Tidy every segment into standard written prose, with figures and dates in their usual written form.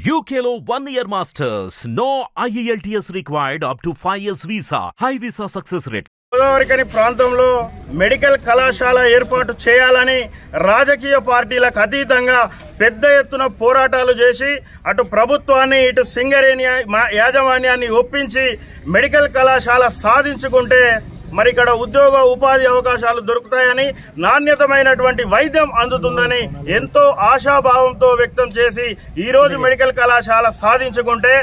UKLO 1 year masters. No IELTS required up to 5 years visa. High visa success rate. Godavarikhani ప్రాంతంలో medical కళాశాల ఏర్పాటు చేయాలని రాజకీయ పార్టీలకు అతీతంగా పెద్ద ఎత్తున పోరాటాలు చేసి అటు ప్రభుత్వాన్ని ఇటు సింగరేణి యాజమాన్యాన్ని ఒప్పించి మెడికల్ కళాశాల సాధించుకుంటే మరి ఇక్కడ ఉద్యోగ ఉపాధి అవకాశాలు దొరుకుతాయని నాణ్యతమైనటువంటి వైద్యం అందుతుందని ఎంతో ఆశాభావంతో వ్యక్తం చేసి ఈరోజు మెడికల్ కళాశాల సాధించుకుంటే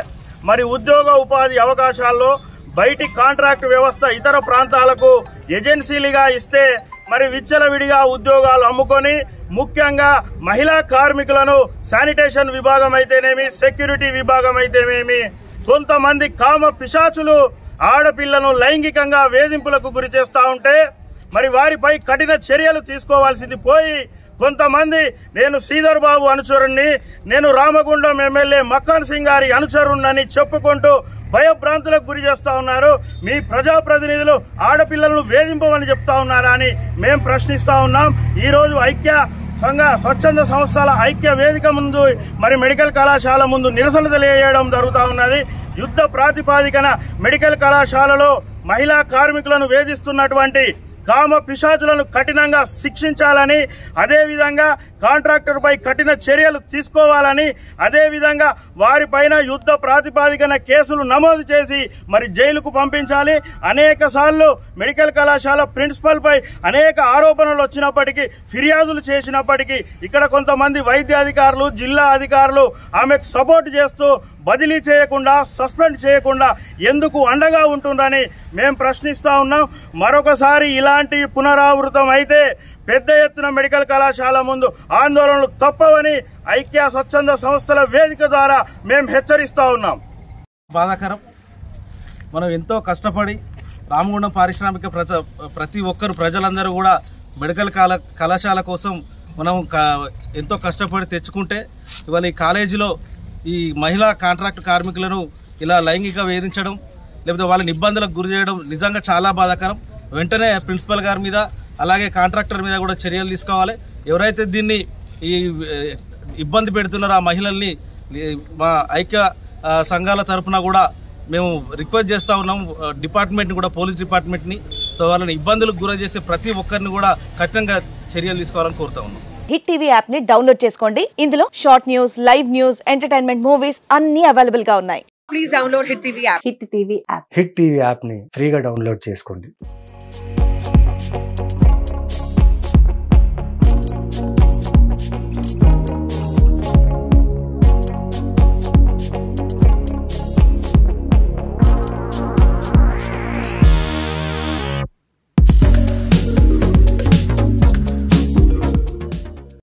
మరి ఉద్యోగ ఉపాధి అవకాశాల్లో బయటి కాంట్రాక్ట్ వ్యవస్థ ఇతర ప్రాంతాలకు ఏజెన్సీలుగా ఇస్తే మరి విచ్చలవిడిగా ఉద్యోగాలు అమ్ముకొని ముఖ్యంగా మహిళా కార్మికులను శానిటేషన్ విభాగం అయితేనేమి సెక్యూరిటీ విభాగం అయితేనేమి కొంతమంది కామ పిశాచులు ఆడపిల్లను లైంగికంగా వేధింపులకు గురి చేస్తూ ఉంటే మరి వారిపై కఠిన చర్యలు తీసుకోవాల్సింది పోయి కొంతమంది నేను శ్రీధర్ బాబు అనుచరుణ్ణి, నేను రామగుండం ఎమ్మెల్యే మక్కాన్ సింగ్ గారి అనుచరుణ్ణని చెప్పుకుంటూ భయభ్రాంతులకు గురి చేస్తూ ఉన్నారు. మీ ప్రజాప్రతినిధులు ఆడపిల్లలను వేధింపమని చెప్తా ఉన్నారా అని మేము ప్రశ్నిస్తా ఉన్నాం. ఈరోజు స్వచ్ఛంద సంస్థల ఐక్య వేదిక ముందు మరి మెడికల్ కళాశాల ముందు నిరసన తెలియజేయడం జరుగుతూ ఉన్నది. యుద్ధ ప్రాతిపాదికన మెడికల్ కళాశాలలో మహిళా కార్మికులను వేధిస్తున్నటువంటి కామ పిశాచులను కఠినంగా శిక్షించాలని, అదేవిధంగా కాంట్రాక్టర్పై కఠిన చర్యలు తీసుకోవాలని, అదేవిధంగా వారిపైన యుద్ధ ప్రాతిపాదికన కేసులు నమోదు చేసి మరి జైలుకు పంపించాలి. అనేక సార్లు మెడికల్ కళాశాల ప్రిన్సిపల్పై అనేక ఆరోపణలు వచ్చినప్పటికీ, ఫిర్యాదులు చేసినప్పటికీ ఇక్కడ కొంతమంది వైద్య అధికారులు, జిల్లా అధికారులు ఆమెకు సపోర్ట్ చేస్తూ బదిలీ చేయకుండా, సస్పెండ్ చేయకుండా ఎందుకు అండగా ఉంటుందని మేము ప్రశ్నిస్తా ఉన్నాం. మరొకసారి ఇలాంటి పునరావృతం అయితే పెద్ద ఎత్తున మెడికల్ కళాశాల ముందు ఆందోళనలు తప్పవని ఐక్య స్వచ్ఛంద సంస్థల వేదిక ద్వారా మేము హెచ్చరిస్తా ఉన్నాం. బాధాకరం. మనం ఎంతో కష్టపడి రామగుండం పారిశ్రామిక ప్రతి ఒక్కరు ప్రజలందరూ కూడా మెడికల్ కళాశాల కోసం మనం ఎంతో కష్టపడి తెచ్చుకుంటే ఇవాళ ఈ కాలేజీలో ఈ మహిళా కాంట్రాక్ట్ కార్మికులను ఇలా లైంగిక వేధించడం, లేకపోతే వాళ్ళని ఇబ్బందులకు గురి చేయడం నిజంగా చాలా బాధాకరం. వెంటనే ప్రిన్సిపల్ గారి మీద అలాగే కాంట్రాక్టర్ మీద కూడా చర్యలు తీసుకోవాలి. ఎవరైతే దీన్ని ఈ ఇబ్బంది పెడుతున్నారో ఆ మహిళల్ని మా ఐక్య సంఘాల తరఫున కూడా మేము రిక్వెస్ట్ చేస్తూ ఉన్నాం డిపార్ట్మెంట్ని కూడా, పోలీస్ డిపార్ట్మెంట్ని. సో వాళ్ళని ఇబ్బందులకు గురి చేసే ప్రతి ఒక్కరిని కూడా కఠినంగా చర్యలు తీసుకోవాలని కోరుతా ఉన్నాం. హిట్ టీవీ యాప్ ని డౌన్లోడ్ చేసుకోండి. ఇందులో short news, live news, entertainment movies అన్ని అవైలబుల్ గా ఉన్నాయి. Please download hit TV app. Hit TV app ని ఫ్రీగా డౌన్లోడ్ చేసుకోండి.